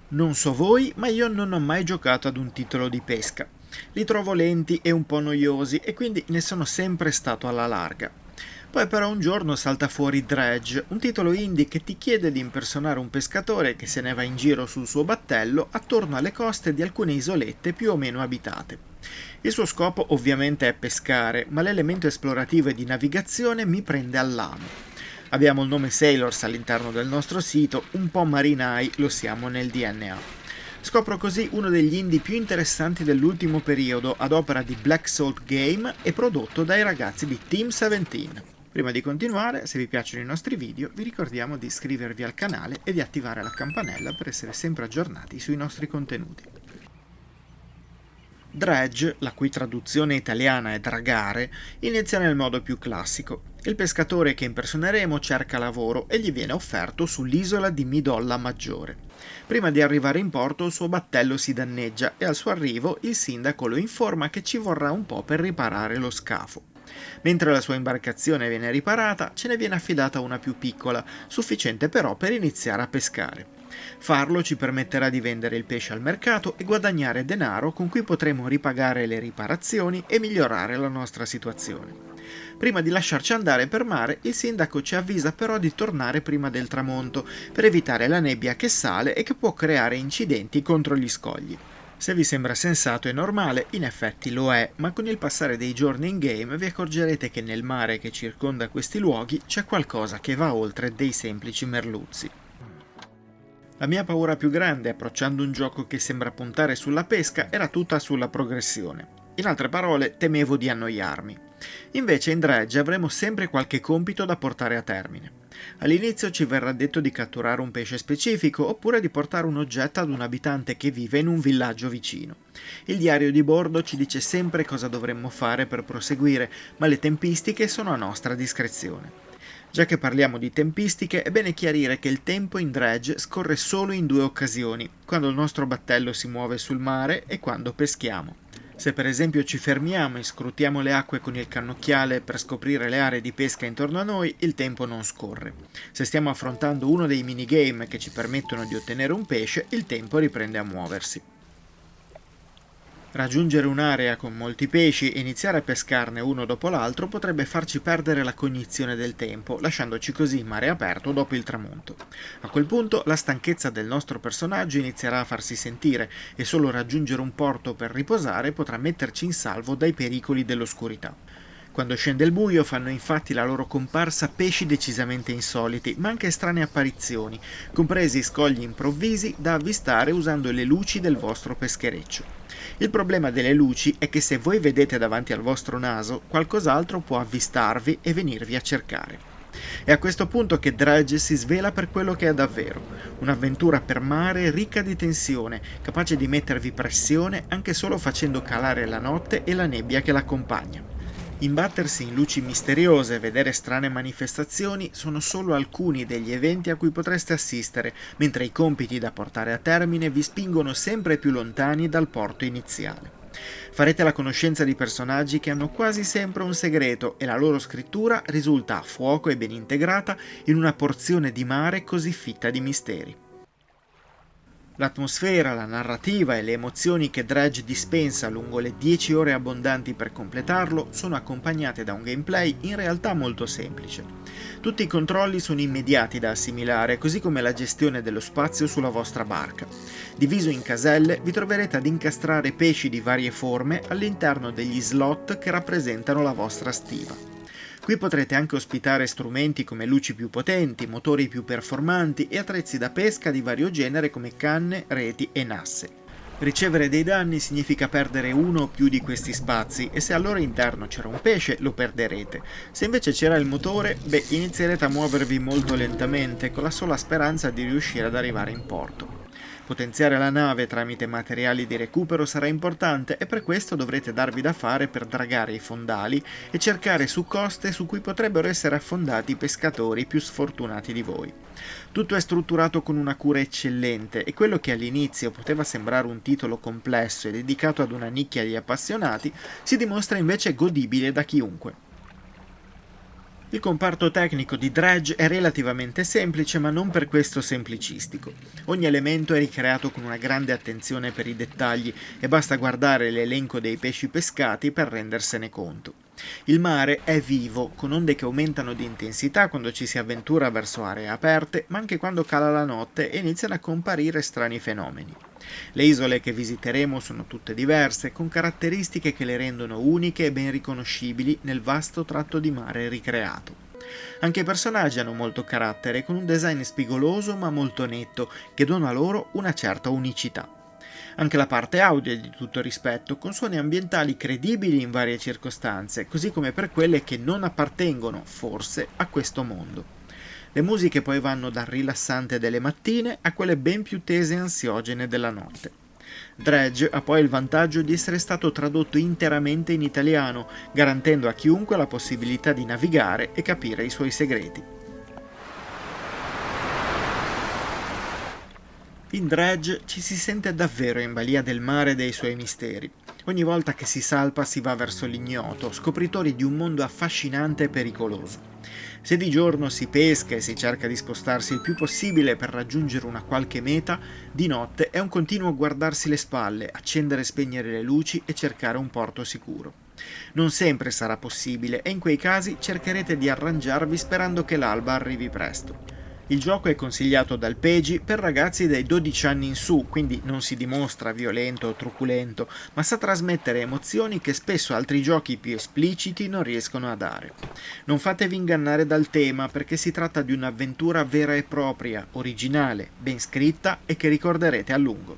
Non so voi, ma io non ho mai giocato ad un titolo di pesca. Li trovo lenti e un po' noiosi e quindi ne sono sempre stato alla larga. Poi però un giorno salta fuori Dredge, un titolo indie che ti chiede di impersonare un pescatore che se ne va in giro sul suo battello attorno alle coste di alcune isolette più o meno abitate. Il suo scopo ovviamente è pescare, ma l'elemento esplorativo e di navigazione mi prende all'amo. Abbiamo il nome Sailors all'interno del nostro sito, un po' marinai lo siamo nel DNA. Scopro così uno degli indie più interessanti dell'ultimo periodo ad opera di Black Salt Game e prodotto dai ragazzi di Team 17. Prima di continuare, se vi piacciono i nostri video, vi ricordiamo di iscrivervi al canale e di attivare la campanella per essere sempre aggiornati sui nostri contenuti. Dredge, la cui traduzione italiana è dragare, inizia nel modo più classico. Il pescatore che impersoneremo cerca lavoro e gli viene offerto sull'isola di Midolla Maggiore. Prima di arrivare in porto il suo battello si danneggia e al suo arrivo il sindaco lo informa che ci vorrà un po' per riparare lo scafo. Mentre la sua imbarcazione viene riparata, ce ne viene affidata una più piccola, sufficiente però per iniziare a pescare. Farlo ci permetterà di vendere il pesce al mercato e guadagnare denaro con cui potremo ripagare le riparazioni e migliorare la nostra situazione. Prima di lasciarci andare per mare, il sindaco ci avvisa però di tornare prima del tramonto, per evitare la nebbia che sale e che può creare incidenti contro gli scogli. Se vi sembra sensato e normale, in effetti lo è, ma con il passare dei giorni in game vi accorgerete che nel mare che circonda questi luoghi c'è qualcosa che va oltre dei semplici merluzzi. La mia paura più grande approcciando un gioco che sembra puntare sulla pesca era tutta sulla progressione. In altre parole, temevo di annoiarmi. Invece in Dredge avremo sempre qualche compito da portare a termine. All'inizio ci verrà detto di catturare un pesce specifico oppure di portare un oggetto ad un abitante che vive in un villaggio vicino. Il diario di bordo ci dice sempre cosa dovremmo fare per proseguire, ma le tempistiche sono a nostra discrezione. Già che parliamo di tempistiche, è bene chiarire che il tempo in Dredge scorre solo in due occasioni, quando il nostro battello si muove sul mare e quando peschiamo. Se per esempio ci fermiamo e scrutiamo le acque con il cannocchiale per scoprire le aree di pesca intorno a noi, il tempo non scorre. Se stiamo affrontando uno dei minigame che ci permettono di ottenere un pesce, il tempo riprende a muoversi. Raggiungere un'area con molti pesci e iniziare a pescarne uno dopo l'altro potrebbe farci perdere la cognizione del tempo, lasciandoci così in mare aperto dopo il tramonto. A quel punto la stanchezza del nostro personaggio inizierà a farsi sentire e solo raggiungere un porto per riposare potrà metterci in salvo dai pericoli dell'oscurità. Quando scende il buio fanno infatti la loro comparsa pesci decisamente insoliti, ma anche strane apparizioni, compresi scogli improvvisi da avvistare usando le luci del vostro peschereccio. Il problema delle luci è che se voi vedete davanti al vostro naso, qualcos'altro può avvistarvi e venirvi a cercare. È a questo punto che Dredge si svela per quello che è davvero, un'avventura per mare ricca di tensione, capace di mettervi pressione anche solo facendo calare la notte e la nebbia che l'accompagna. Imbattersi in luci misteriose e vedere strane manifestazioni sono solo alcuni degli eventi a cui potreste assistere, mentre i compiti da portare a termine vi spingono sempre più lontani dal porto iniziale. Farete la conoscenza di personaggi che hanno quasi sempre un segreto e la loro scrittura risulta a fuoco e ben integrata in una porzione di mare così fitta di misteri. L'atmosfera, la narrativa e le emozioni che Dredge dispensa lungo le 10 ore abbondanti per completarlo sono accompagnate da un gameplay in realtà molto semplice. Tutti i controlli sono immediati da assimilare, così come la gestione dello spazio sulla vostra barca. Diviso in caselle, vi troverete ad incastrare pesci di varie forme all'interno degli slot che rappresentano la vostra stiva. Qui potrete anche ospitare strumenti come luci più potenti, motori più performanti e attrezzi da pesca di vario genere come canne, reti e nasse. Ricevere dei danni significa perdere uno o più di questi spazi e se al loro interno c'era un pesce lo perderete. Se invece c'era il motore, inizierete a muovervi molto lentamente con la sola speranza di riuscire ad arrivare in porto. Potenziare la nave tramite materiali di recupero sarà importante e per questo dovrete darvi da fare per dragare i fondali e cercare su coste su cui potrebbero essere affondati i pescatori più sfortunati di voi. Tutto è strutturato con una cura eccellente e quello che all'inizio poteva sembrare un titolo complesso e dedicato ad una nicchia di appassionati si dimostra invece godibile da chiunque. Il comparto tecnico di Dredge è relativamente semplice, ma non per questo semplicistico. Ogni elemento è ricreato con una grande attenzione per i dettagli e basta guardare l'elenco dei pesci pescati per rendersene conto. Il mare è vivo, con onde che aumentano di intensità quando ci si avventura verso aree aperte, ma anche quando cala la notte e iniziano a comparire strani fenomeni. Le isole che visiteremo sono tutte diverse, con caratteristiche che le rendono uniche e ben riconoscibili nel vasto tratto di mare ricreato. Anche i personaggi hanno molto carattere, con un design spigoloso ma molto netto, che dona loro una certa unicità. Anche la parte audio è di tutto rispetto, con suoni ambientali credibili in varie circostanze, così come per quelle che non appartengono, forse, a questo mondo. Le musiche poi vanno dal rilassante delle mattine a quelle ben più tese e ansiogene della notte. Dredge ha poi il vantaggio di essere stato tradotto interamente in italiano, garantendo a chiunque la possibilità di navigare e capire i suoi segreti. In Dredge ci si sente davvero in balia del mare e dei suoi misteri. Ogni volta che si salpa si va verso l'ignoto, scopritori di un mondo affascinante e pericoloso. Se di giorno si pesca e si cerca di spostarsi il più possibile per raggiungere una qualche meta, di notte è un continuo guardarsi le spalle, accendere e spegnere le luci e cercare un porto sicuro. Non sempre sarà possibile e in quei casi cercherete di arrangiarvi sperando che l'alba arrivi presto. Il gioco è consigliato dal PEGI per ragazzi dai 12 anni in su, quindi non si dimostra violento o truculento, ma sa trasmettere emozioni che spesso altri giochi più espliciti non riescono a dare. Non fatevi ingannare dal tema, perché si tratta di un'avventura vera e propria, originale, ben scritta e che ricorderete a lungo.